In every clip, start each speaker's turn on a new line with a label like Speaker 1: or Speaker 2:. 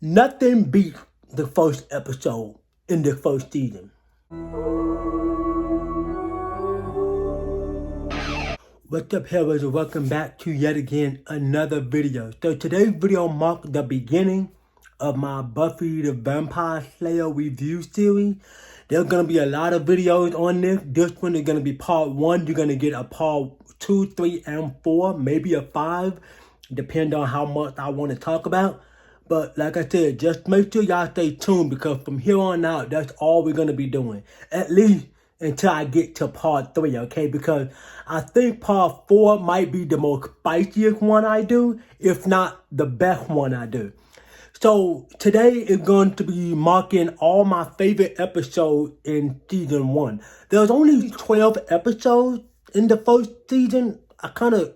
Speaker 1: Nothing beats the first episode in the first season. What's up, HELLRAISERS? Welcome back to yet again another video. So today's video marks the beginning of my Buffy the Vampire Slayer review series. There's going to be a lot of videos on this. This one is going to be part 1. You're going to get a part 2, 3, and 4, maybe a 5, depending on how much I want to talk about. But like I said, just make sure y'all stay tuned because from here on out, that's all we're going to be doing. At least until I get to part 3, okay? Because I think part 4 might be the most spiciest one I do, if not the best one I do. So today is going to be marking all my favorite episodes in season 1. There's only 12 episodes in the first season. I kind of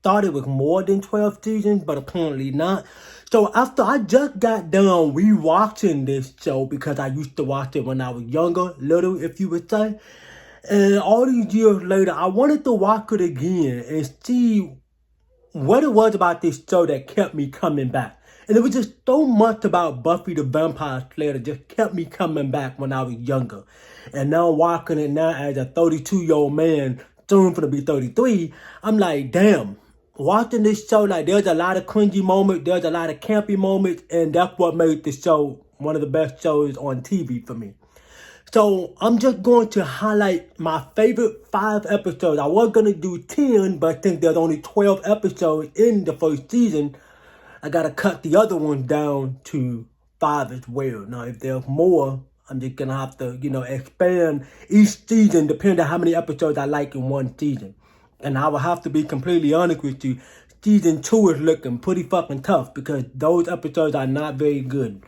Speaker 1: thought it was more than 12 seasons, but apparently not. So after I just got done rewatching this show, because I used to watch it when I was younger, little if you would say, and all these years later, I wanted to watch it again and see what it was about this show that kept me coming back. And it was just so much about Buffy the Vampire Slayer that just kept me coming back when I was younger. And now watching it now as a 32-year-old man, soon for to be 33, I'm like, damn. Watching this show, like, there's a lot of cringy moments, there's a lot of campy moments, and that's what made the show one of the best shows on TV for me. So I'm just going to highlight my favorite 5 episodes. I was going to do 10, but since there's only 12 episodes in the first season, I got to cut the other ones down to 5 as well. Now, if there's more, I'm just going to have to, expand each season depending on how many episodes I like in one season. And I will have to be completely honest with you, season 2 is looking pretty fucking tough because those episodes are not very good.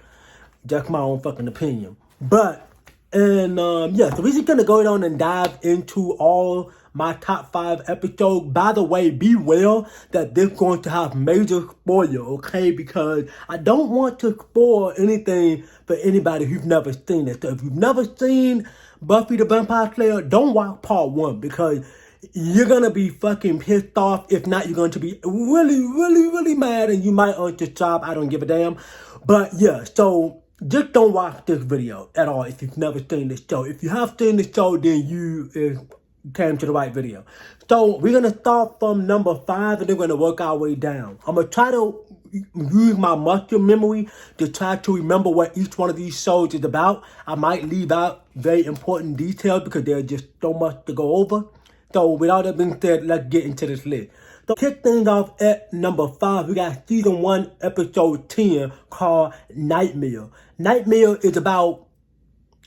Speaker 1: Just my own fucking opinion. But, so we're just going to go down and dive into all my top 5 episodes. By the way, beware that this is going to have major spoiler, okay? Because I don't want to spoil anything for anybody who's never seen it. So if you've never seen Buffy the Vampire Slayer, don't watch part 1 because you're going to be fucking pissed off. If not, you're going to be really, really, really mad and you might unsubscribe. I don't give a damn. But yeah, so just don't watch this video at all if you've never seen this show. If you have seen the show, then you came to the right video. So we're going to start from number 5 and then we're going to work our way down. I'm going to try to use my muscle memory to try to remember what each one of these shows is about. I might leave out very important details because there's just so much to go over. So without that being said, let's get into this list. So kick things off at number 5. We got season 1, episode 10, called Nightmare. Nightmare is about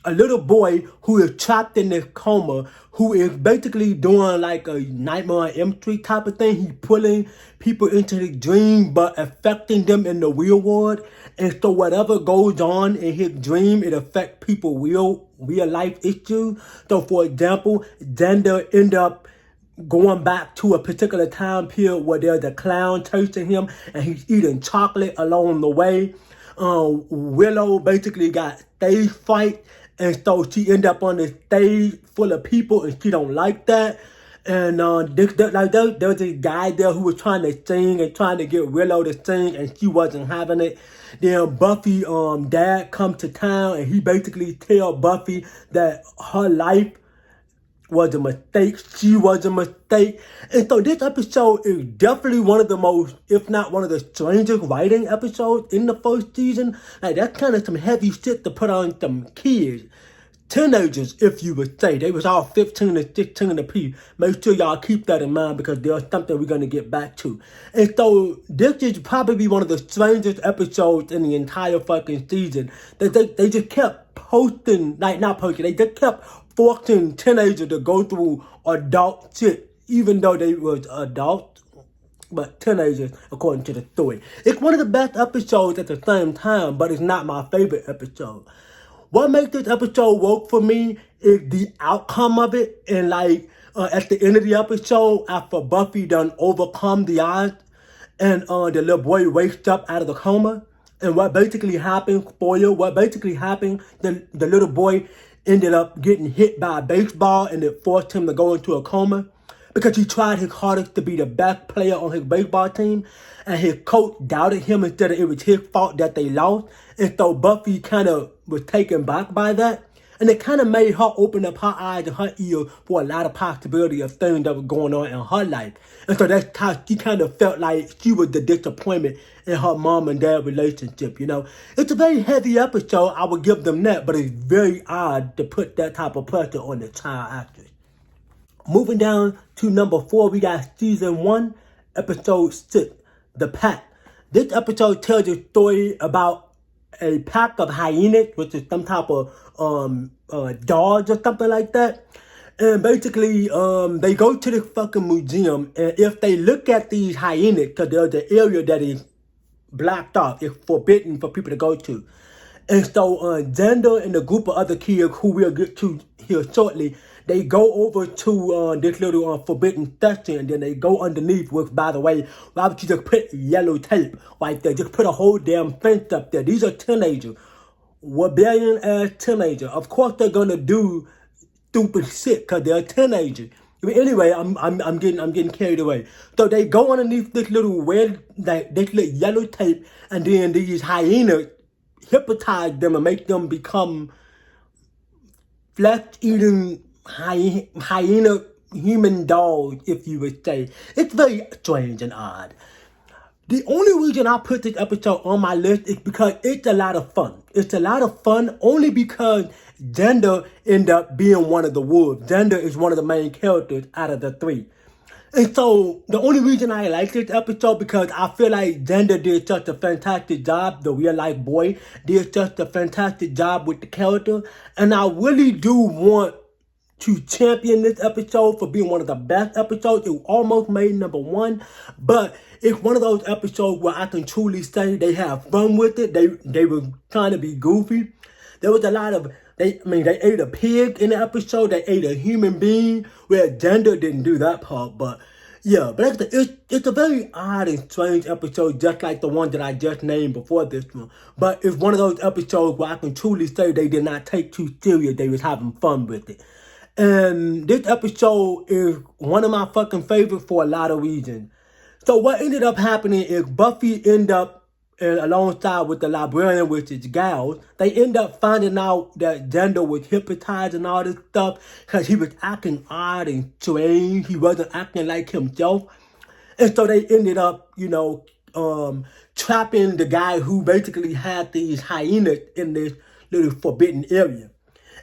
Speaker 1: a little boy who is trapped in this coma, who is basically doing like a Nightmare on Elm Street type of thing. He's pulling people into his dream, but affecting them in the real world. And so whatever goes on in his dream, it affects people's real life issues. So for example, Xander ended up going back to a particular time period where there's a clown chasing him and he's eating chocolate along the way. Willow basically got stage fright, and so she ended up on the stage full of people and she don't like that. And there was a guy there who was trying to sing and trying to get Willow to sing and she wasn't having it. Then Buffy dad come to town and he basically tell Buffy that her life was a mistake, she was a mistake. And so this episode is definitely one of the most, if not one of the strangest writing episodes in the first season. Like, that's kind of some heavy shit to put on some kids. Teenagers, if you would say. They was all 15 to 16 apiece. Make sure y'all keep that in mind because there's something we're going to get back to. And so this is probably one of the strangest episodes in the entire fucking season. They just kept posting, like not posting, they just kept forcing teenagers to go through adult shit, even though they was adults, but teenagers, according to the story. It's one of the best episodes at the same time, but it's not my favorite episode. What makes this episode work for me is the outcome of it. And like at the end of the episode, after Buffy done overcome the odds and the little boy wakes up out of the coma. And what basically happened, spoiler, what basically happened, the little boy ended up getting hit by a baseball and it forced him to go into a coma. because he tried his hardest to be the best player on his baseball team, and his coach doubted him instead of it was his fault that they lost. And so Buffy kind of was taken back by that. And it kind of made her open up her eyes and her ears for a lot of possibility of things that were going on in her life. And so that's how she kind of felt like she was the disappointment in her mom and dad relationship, you know. It's a very heavy episode, I would give them that, but it's very odd to put that type of pressure on the child actress. Moving down to number 4, we got season 1, episode 6, The Pack. This episode tells a story about a pack of hyenas, which is some type of dogs or something like that. And basically, they go to this fucking museum, and if they look at these hyenas, because there's an area that is blocked off, it's forbidden for people to go to. And so Xander and a group of other kids who we'll get to here shortly, they go over to this little forbidden section, and then they go underneath, which, by the way, why would you just put yellow tape right there? Just put a whole damn fence up there. These are teenagers, rebellion-ass teenagers. Of course they're gonna do stupid shit because they're teenagers. Anyway, I'm getting carried away. So they go underneath this little this little yellow tape, and then these hyenas hypnotize them and make them become flesh-eating hyena human dogs, if you would say. It's very strange and odd. The only reason I put this episode on my list is because it's a lot of fun. It's a lot of fun only because Xander ended up being one of the wolves. Xander is one of the main characters out of the 3. And so the only reason I like this episode because I feel like Xander did such a fantastic job. The real life boy did such a fantastic job with the character. And I really do want to champion this episode for being one of the best episodes. It almost made number 1, but it's one of those episodes where I can truly say they have fun with it. They were trying to be goofy. There was a lot of, they ate a pig in the episode. They ate a human being, where Xander didn't do that part, but yeah. But it's a very odd and strange episode, just like the one that I just named before this one. But it's one of those episodes where I can truly say they did not take too serious. They was having fun with it. And this episode is one of my fucking favorites for a lot of reasons. So what ended up happening is Buffy ended up, alongside with the librarian, which is Giles, they end up finding out that Xander was hypnotized and all this stuff because he was acting odd and strange. He wasn't acting like himself. And so they ended up, trapping the guy who basically had these hyenas in this little forbidden area.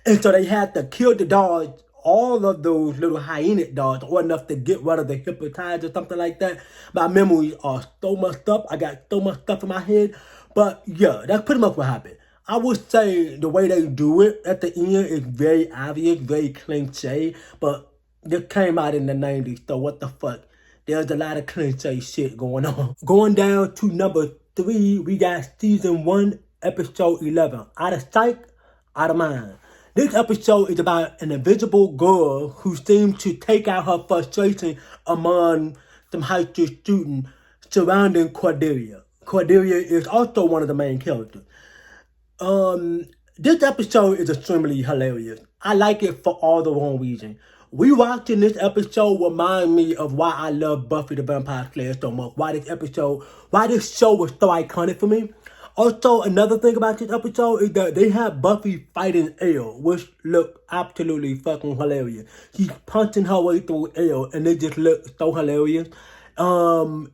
Speaker 1: And so they had to kill the dogs, all of those little hyena dogs, or enough to get rid of the hypnotize or something like that. My memories are so messed up. I got so much stuff in my head. But yeah, that's pretty much what happened. I would say the way they do it at the end is very obvious, very cliche. But this came out in the 90s, so what the fuck? There's a lot of cliche shit going on. Going down to number 3, we got season 1, episode 11. Out of sight, out of mind. This episode is about an invisible girl who seems to take out her frustration among some high school students surrounding Cordelia. Cordelia is also one of the main characters. This episode is extremely hilarious. I like it for all the wrong reasons. Rewatching this episode remind me of why I love Buffy the Vampire Slayer so much. Why this show was so iconic for me. Also, another thing about this episode is that they have Buffy fighting Ale, which looked absolutely fucking hilarious. She's punching her way through Ale, and it just looked so hilarious.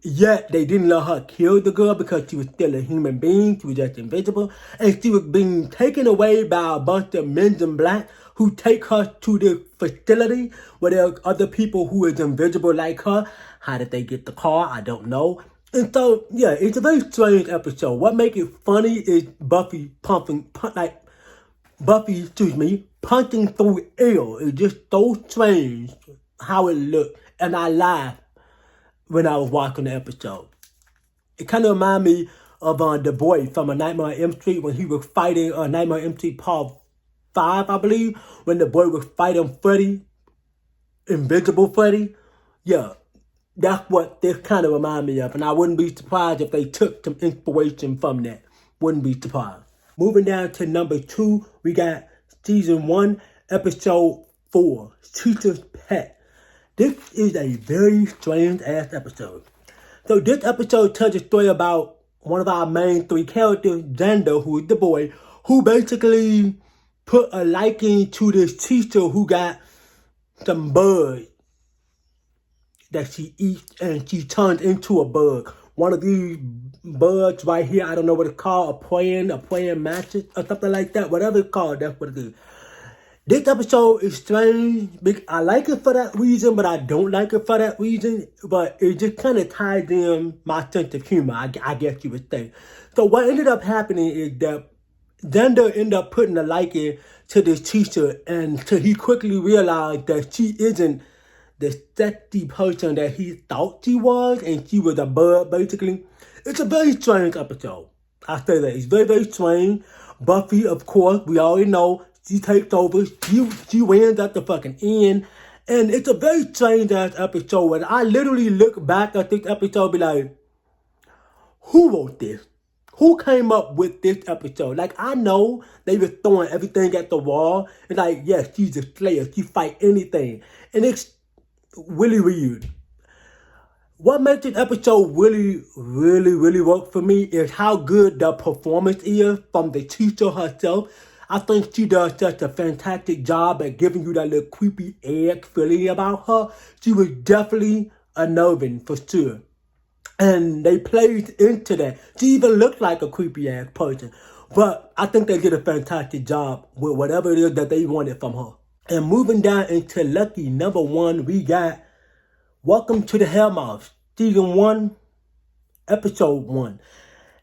Speaker 1: Yet they didn't let her kill the girl because she was still a human being. She was just invisible. And she was being taken away by a bunch of men in black who take her to the facility where there are other people who is invisible like her. How did they get the car? I don't know. And so, yeah, it's a very strange episode. What makes it funny is Buffy punching through air. It's just so strange how it looked. And I laughed when I was watching the episode. It kind of reminded me of the boy from A Nightmare on Elm Street when he was fighting Nightmare on Elm Street Part 5, I believe, when the boy was fighting Freddy, Invisible Freddy. Yeah. That's what this kind of reminds me of. And I wouldn't be surprised if they took some inspiration from that. Wouldn't be surprised. Moving down to number 2, we got season 1, episode 4, Teacher's Pet. This is a very strange ass episode. So this episode tells a story about one of our main three characters, Xander, who is the boy, who basically put a liking to this teacher who got some bug that she eats and she turns into a bug. One of these bugs right here, I don't know what it's called, a praying mantis or something like that. Whatever it's called, that's what it is. This episode is strange. I like it for that reason, but I don't like it for that reason. But it just kind of ties in my sense of humor, I guess you would say. So what ended up happening is that Xander ended up putting a like in to this teacher, and so he quickly realized that she isn't the sexy person that he thought she was, and she was a bud, basically. It's a very strange episode. I say that. It's very, very strange. Buffy, of course, we already know, she takes over. She wins at the fucking end. And it's a very strange-ass episode. And I literally look back at this episode and be like, who wrote this? Who came up with this episode? Like, I know they were throwing everything at the wall. And like, yes, she's a slayer. She fight anything. And it's really weird. What makes this episode really work for me is how good the performance is from the teacher herself. I think she does such a fantastic job at giving you that little creepy egg feeling about her. She was definitely unnerving for sure. And they played into that. She even looked like a creepy ass person. But I think they did a fantastic job with whatever it is that they wanted from her. And moving down into Lucky number 1, we got Welcome to the Hellmouth, Season 1, Episode 1.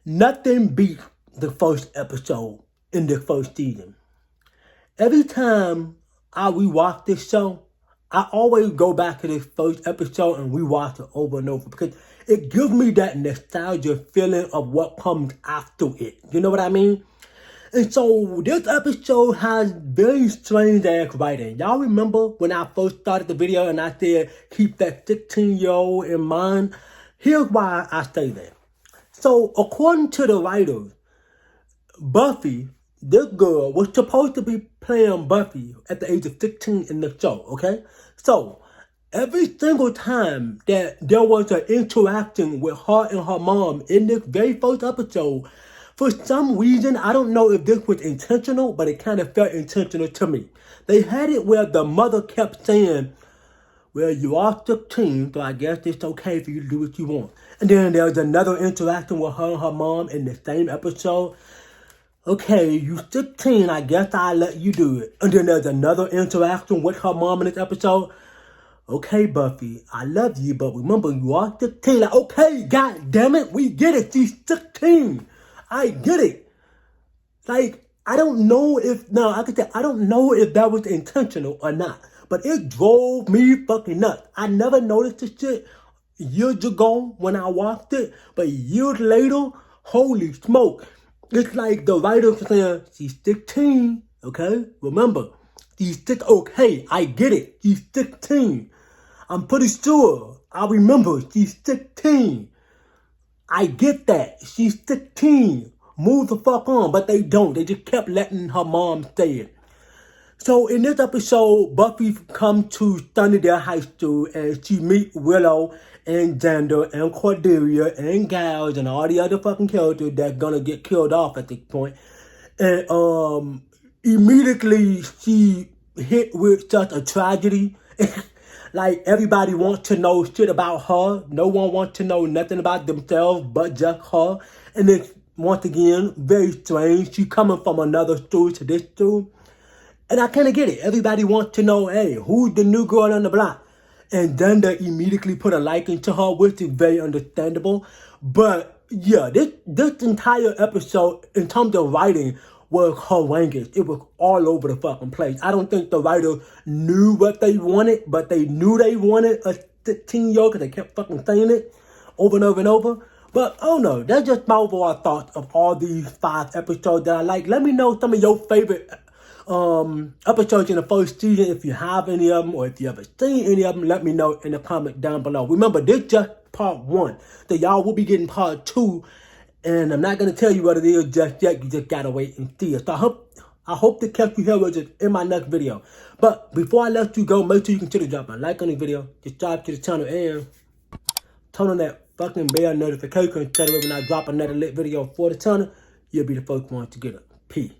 Speaker 1: Nothing beats the first episode in the first season. Every time I rewatch this show, I always go back to this first episode and rewatch it over and over because it gives me that nostalgia feeling of what comes after it. You know what I mean? And so this episode has very strange ass writing. Y'all remember when I first started the video and I said keep that 16-year-old in mind? Here's why I say that. So according to the writers, Buffy, this girl, was supposed to be playing Buffy at the age of 16 in the show, okay? So every single time that there was an interaction with her and her mom in this very first episode, for some reason, I don't know if this was intentional, but it kind of felt intentional to me. They had it where the mother kept saying, well, you are 16, so I guess it's okay for you to do what you want. And then there was another interaction with her and her mom in the same episode. Okay, you 16, I guess I'll let you do it. And then there's another interaction with her mom in this episode. Okay, Buffy, I love you, but remember, you are 16. Like, okay, god damn it, we get it, she's 16. I get it. Like, I don't know if that was intentional or not. But it drove me fucking nuts. I never noticed this shit years ago when I watched it. But years later, holy smoke. It's like the writer saying, she's 16, okay? Remember, she's 16. Okay, I get it. She's 16. I'm pretty sure I remember she's 16. I get that. She's 16. Move the fuck on. But they don't. They just kept letting her mom say it. So in this episode, Buffy comes to Sunnydale High School and she meets Willow and Xander and Cordelia and Giles and all the other fucking characters that's gonna get killed off at this point. And immediately she hit with such a tragedy. Like, everybody wants to know shit about her. No one wants to know nothing about themselves but just her. And it's, once again, very strange. She coming from another school to this school. And I kind of get it. Everybody wants to know, hey, who's the new girl on the block? And Xander immediately put a like into her, which is very understandable. But, yeah, this entire episode, in terms of writing, was horrendous. It was all over the fucking place. I don't think the writers knew what they wanted, but they knew they wanted a 16-year-old because they kept fucking saying it over and over and over. But, oh no, that's just my overall thoughts of all these 5 episodes that I like. Let me know some of your favorite episodes in the first season. If you have any of them or if you ever seen any of them, let me know in the comment down below. Remember, this just part 1. So y'all will be getting part 2. And I'm not going to tell you what it is just yet. You just got to wait and see it. So I hope I hope to catch you Hellraisers in my next video. But before I let you go, make sure you consider dropping a like on this video, subscribe to the channel, and turn on that fucking bell notification so that when I drop another lit video for the channel, you'll be the first one to get it. Peace.